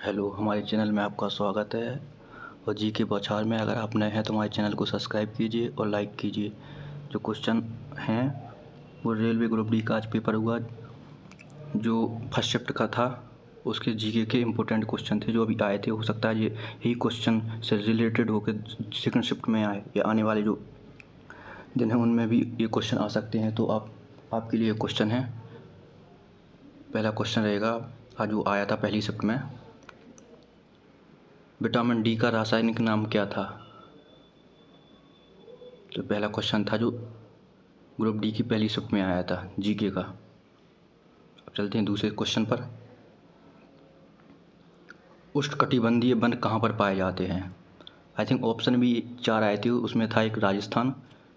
Hello, हमारे channel में आपका स्वागत है। और जी के बौछार में अगर आप नए हैं तो हमारे चैनल को सब्सक्राइब कीजिए और लाइक कीजिए। जो क्वेश्चन हैं वो रेलवे ग्रुप डी का आज पेपर हुआ, जो फर्स्ट शिफ्ट का था। उसके जीके के इम्पोर्टेंट क्वेश्चन थे जो अभी आए थे। हो सकता है ये यही क्वेश्चन से रिलेटेड होकर सेकंड शिफ्ट में आए या आने वाले जो दिन हैं उनमें भी ये क्वेश्चन आ सकते हैं। तो आपके लिए क्वेश्चन है। पहला क्वेश्चन रहेगा आज जो आया था पहली शिफ्ट में, विटामिन डी का रासायनिक नाम क्या था। तो पहला क्वेश्चन था जो ग्रुप डी की पहली शिफ्ट में आया था जीके का। अब चलते हैं दूसरे क्वेश्चन पर। उष्णकटिबंधीय वन कहाँ पर पाए जाते हैं। आई थिंक ऑप्शन भी 4 आए थे, उसमें था एक राजस्थान,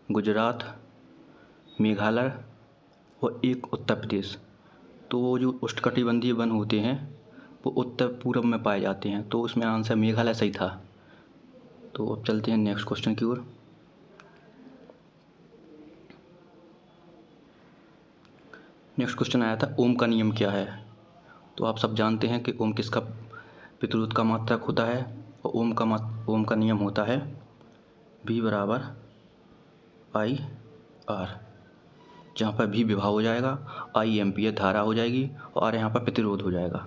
गुजरात, मेघालय और एक उत्तर प्रदेश। तो वो जो उष्णकटिबंधीय वन होते हैं वो उत्तर पूर्व में पाए जाते हैं, तो उसमें आंसर मेघालय सही था। तो अब चलते हैं नेक्स्ट क्वेश्चन की ओर। नेक्स्ट क्वेश्चन आया था ओम का नियम क्या है। तो आप सब जानते हैं कि ओम किसका प्रतिरोध का मात्रक होता है। और ओम का नियम होता है V बराबर आई आर, जहाँ पर V विभव हो जाएगा, I एम्पियर धारा हो जाएगी और R यहाँ पर प्रतिरोध हो जाएगा।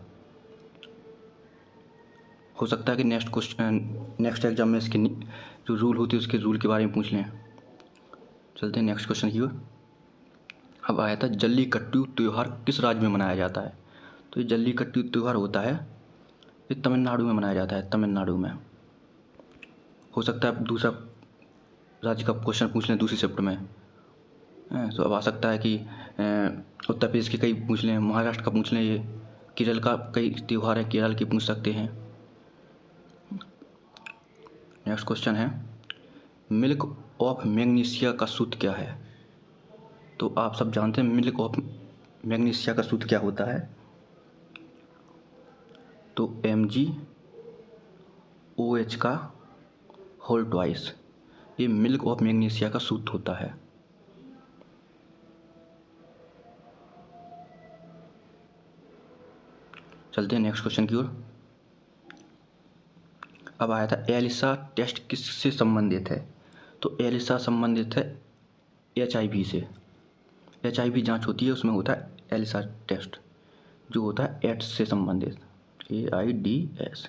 हो सकता है कि नेक्स्ट एग्जाम में इसके जो रूल होती है उसके रूल के बारे में पूछ लें। चलते हैं नेक्स्ट क्वेश्चन की ओर। अब आया था जल्लीकट्टू त्यौहार किस राज्य में मनाया जाता है। तो ये जल्लीकट्टू त्यौहार होता है, ये तमिलनाडु में मनाया जाता है, तमिलनाडु में। हो सकता है दूसरा राज्य का क्वेश्चन पूछ लें दूसरी शिफ्ट में। तो अब आ सकता है कि उत्तर प्रदेश के कई पूछ लें, महाराष्ट्र का पूछ लें, ये केरल का कई त्यौहार है, केरल के पूछ सकते हैं। नेक्स्ट क्वेश्चन है मिल्क ऑफ मैग्नीशिया का सूत्र क्या है। तो आप सब जानते हैं मिल्क ऑफ मैग्नीशिया का सूत्र क्या होता है। तो MgOH का होल ट्वाइस, ये मिल्क ऑफ मैग्नीशिया का सूत्र होता है। चलते हैं नेक्स्ट क्वेश्चन की ओर। अब आया था एलिसा टेस्ट किससे संबंधित है। तो एलिसा संबंधित है HIV से। HIV जांच होती है, उसमें होता है एलिसा टेस्ट, जो होता है एड्स से संबंधित, AIDS,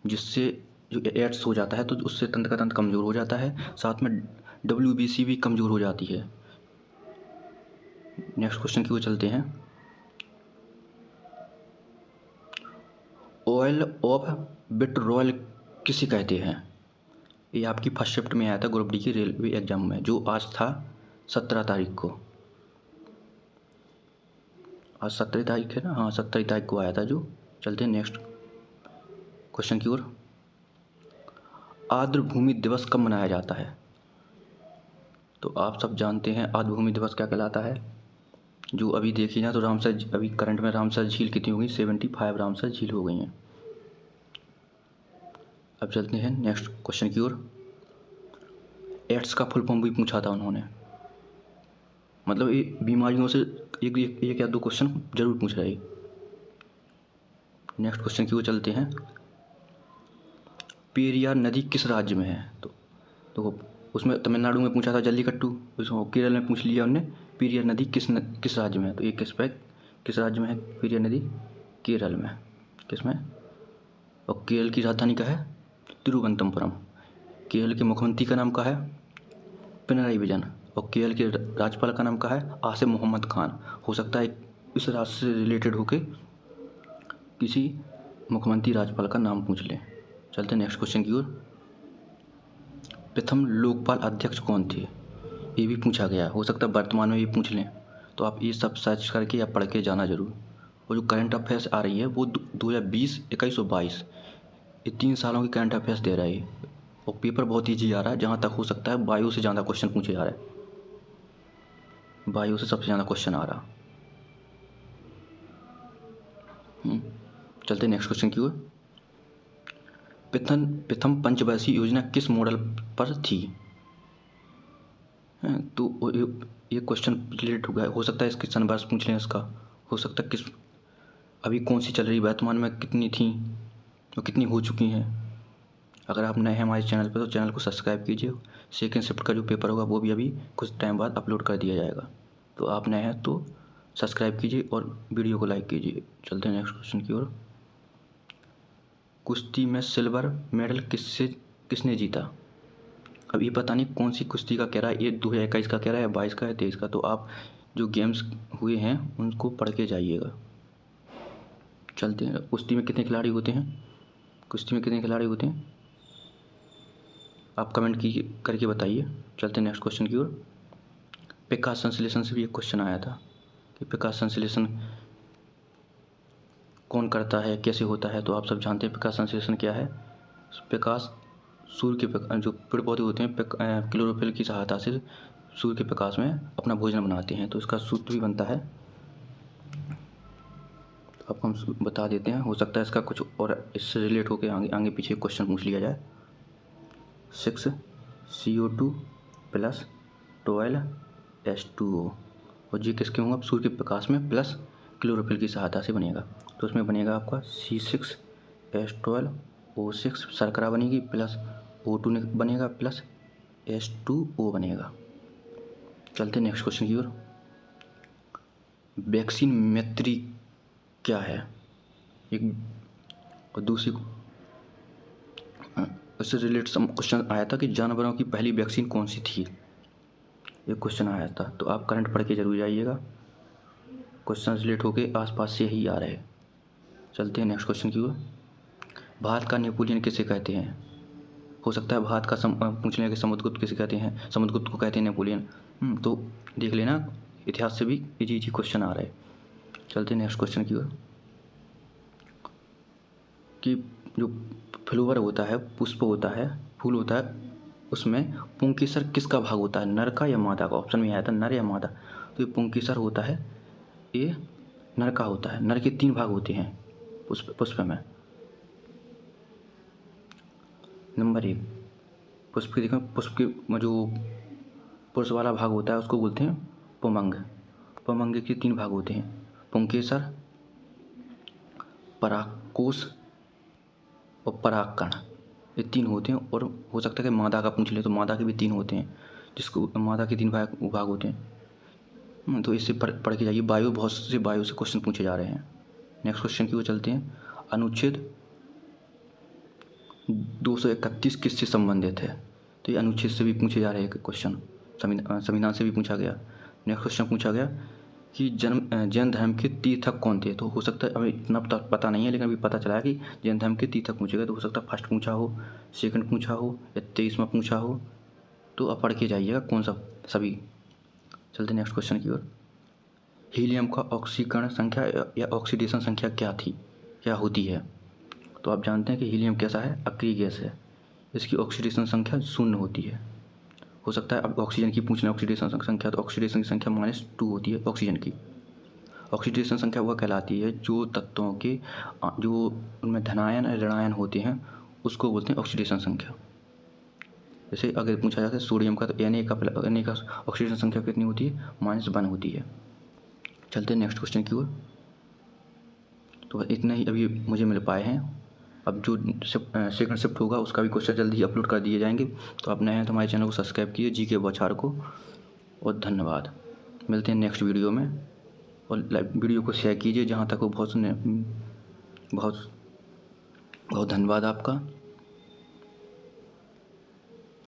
जिससे जो एड्स हो जाता है तो उससे तंत्र का तंत्र कमज़ोर हो जाता है, साथ में WBC भी कमज़ोर हो जाती है। नेक्स्ट क्वेश्चन की ओर चलते हैं। ऑयल ऑफ विट्रोल किसे कहते हैं। ये आपकी फर्स्ट शिफ्ट में आया था ग्रुप डी की रेलवे एग्जाम में, जो आज था 17 तारीख को। आज 17 तारीख है ना, हाँ 17 तारीख को आया था जो। चलते हैं नेक्स्ट क्वेश्चन की ओर। आर्द्र भूमि दिवस कब मनाया जाता है। तो आप सब जानते हैं आर्द्र भूमि दिवस क्या कहलाता है। जो अभी देखी ना तो रामसर, अभी करंट में रामसर झील कितनी हो गई, 75 रामसर झील हो गई हैं। अब चलते हैं नेक्स्ट क्वेश्चन की ओर। एड्स का फुल फॉर्म भी पूछा था उन्होंने, मतलब ये बीमारियों से एक या दो क्वेश्चन जरूर पूछ रहे। नेक्स्ट क्वेश्चन की ओर चलते हैं। पेरियार नदी किस राज्य में है। तो उसमें तमिलनाडु में पूछा था जल्लीकट्टू, उसमें केरल में पूछ लिया उनने पेरियार नदी किस राज्य में है। तो ये किस राज्य में है पेरियार नदी, केरल में। किस में, और केरल की राजधानी का है तिरुवनंतपुरम। केरल के मुख्यमंत्री का नाम का है पिनराई विजयन, और केरल के राज्यपाल का नाम का है आसिफ मोहम्मद खान। हो सकता है इस राज्य से रिलेटेड होके किसी मुख्यमंत्री राज्यपाल का नाम पूछ लें। चलते हैं नेक्स्ट क्वेश्चन की ओर। प्रथम लोकपाल अध्यक्ष कौन थे, ये भी पूछा गया। हो सकता है वर्तमान में भी पूछ लें, तो आप ये सब सर्च करके या पढ़ के जाना जरूर। और जो करंट अफेयर्स आ रही है वो 2020, 21 और 22, ये 3 सालों की करंट अफेयर्स दे रहा है। और पेपर बहुत ईजी आ रहा है, जहाँ तक हो सकता है बायो से ज़्यादा क्वेश्चन पूछे जा रहे हैं, बायो से सबसे ज़्यादा क्वेश्चन आ रहा। चलते नेक्स्ट क्वेश्चन की ओर। प्रथम पंचवर्षीय योजना किस मॉडल पर थी। तो ये क्वेश्चन रिलेटेड हो सकता है इसके सन वर्ष पूछ लें इसका। हो सकता है किस अभी कौन सी चल रही, वर्तमान में कितनी थी और कितनी हो चुकी हैं। अगर आप नए हैं हमारे चैनल पर तो चैनल को सब्सक्राइब कीजिए। सेकंड शिफ्ट का जो पेपर होगा वो भी अभी कुछ टाइम बाद अपलोड कर दिया जाएगा, तो आप नए हैं तो सब्सक्राइब कीजिए और वीडियो को लाइक कीजिए। चलते हैं नेक्स्ट क्वेश्चन की ओर। कुश्ती में सिल्वर मेडल किसने जीता। अब ये पता नहीं कौन सी कुश्ती का कह रहा है, ये 2021 का कह रहा है, 22 का है, 23 का। तो आप जो गेम्स हुए हैं उनको पढ़ के जाइएगा। चलते हैं, कुश्ती में कितने खिलाड़ी होते हैं, कुश्ती में कितने खिलाड़ी होते हैं आप कमेंट करके बताइए। चलते हैं नेक्स्ट क्वेश्चन की ओर। प्रकाश संश्लेषण से भी एक क्वेश्चन आया था कि प्रकाश संश्लेषण कौन करता है, कैसे होता है। तो आप सब जानते हैं प्रकाश संश्लेषण क्या है। प्रकाश सूर्य के जो पेड़ पौधे होते हैं क्लोरोफिल की सहायता से सूर्य के प्रकाश में अपना भोजन बनाते हैं, तो इसका सूत्र भी बनता है। तो आपको हम बता देते हैं, हो सकता है इसका कुछ और इससे रिलेट होकर आगे पीछे क्वेश्चन पूछ लिया जाए। 6 CO2 प्लस 12 H2O, और ये किसके होंगे, सूर्य के प्रकाश में प्लस क्लोरोफिल की सहायता से बनेगा। तो उसमें बनेगा आपका C6H12O6 शर्करा बनेगी, प्लस O2 बनेगा, प्लस H2O बनेगा। चलते नेक्स्ट क्वेश्चन की ओर। वैक्सीन मैत्री क्या है, एक और दूसरी इससे रिलेटेड क्वेश्चन आया था कि जानवरों की पहली वैक्सीन कौन सी थी, ये क्वेश्चन आया था। तो आप करंट पढ़ के जरूर जाइएगा, क्वेश्चन रिलेट होके आसपास से ही आ रहे हैं। चलते हैं नेक्स्ट क्वेश्चन की ओर। भारत का नेपोलियन किसे कहते हैं। हो सकता है भारत का पूछ लें कि समुद्रगुप्त किसे कहते हैं, समुद्रगुप्त को कहते हैं नेपोलियन। तो देख लेना, इतिहास से भी इजी क्वेश्चन आ रहे हैं। चलते हैं नेक्स्ट क्वेश्चन की ओर कि जो फ्लावर होता है, पुष्प होता है, फूल होता है, उसमें पुंकेसर किसका भाग होता है, नर का या मादा का। ऑप्शन में आया था नर या मादा, तो ये पुंकेसर होता है, ये नर का होता है। नर के 3 भाग होते हैं पुष्प में। नंबर 1 पुष्प की देखें, पुष्प के जो पुरुष वाला भाग होता है उसको बोलते हैं पुमंग। पुमंग के 3 भाग होते हैं, पुंकेसर, परागकोश और परागकण, ये 3 होते हैं। और हो सकता है कि मादा का पूछ ले तो मादा के भी 3 होते हैं, जिसको मादा के 3 भाग होते हैं। तो इससे पढ़ के जाइए, बहुत से बायो से क्वेश्चन पूछे जा रहे हैं। नेक्स्ट क्वेश्चन की ओर चलते हैं। अनुच्छेद 231 किससे संबंधित है। तो ये अनुच्छेद से भी पूछे जा रहे हैं क्वेश्चन, संविधान से भी पूछा गया। नेक्स्ट क्वेश्चन पूछा गया कि जैन धर्म के तीर्थक कौन थे। तो हो सकता है, अभी इतना पता नहीं है, लेकिन अभी पता चला है कि जैन धर्म के तीर्थक पूछे गए। तो हो सकता है फर्स्ट पूछा हो, सेकंड पूछा हो या 23वां पूछा हो। तो आप पढ़ के जाइएगा कौन सा सभी। चलते नेक्स्ट क्वेश्चन की ओर। हीलियम का ऑक्सीकरण संख्या या ऑक्सीडेशन संख्या क्या होती है। तो आप जानते हैं कि हीलियम कैसा है, अक्रिय गैस है, इसकी ऑक्सीडेशन संख्या 0 होती है। हो सकता है अब ऑक्सीजन की पूछना, ऑक्सीडेशन संख्या, तो ऑक्सीडेशन की संख्या -2 होती है ऑक्सीजन की। ऑक्सीडेशन संख्या वह कहलाती है जो तत्वों के जो उनमें धनायन या ऋणायन होते हैं उसको बोलते हैं ऑक्सीडेशन संख्या। जैसे अगर पूछा जाता है सोडियम का, तो Na का ऑक्सीडेशन संख्या कितनी होती है, -1 होती है। चलते हैं नेक्स्ट क्वेश्चन की ओर। तो इतना ही अभी मुझे मिल पाए हैं, अब जो सेकंड शिफ्ट होगा उसका भी क्वेश्चन जल्दी ही अपलोड कर दिए जाएंगे। तो आप नए हैं तो हमारे चैनल को सब्सक्राइब कीजिए, जी के बौछार को। और धन्यवाद, मिलते हैं नेक्स्ट वीडियो में। और वीडियो को शेयर कीजिए जहाँ तक हो, बहुत बहुत धन्यवाद आपका।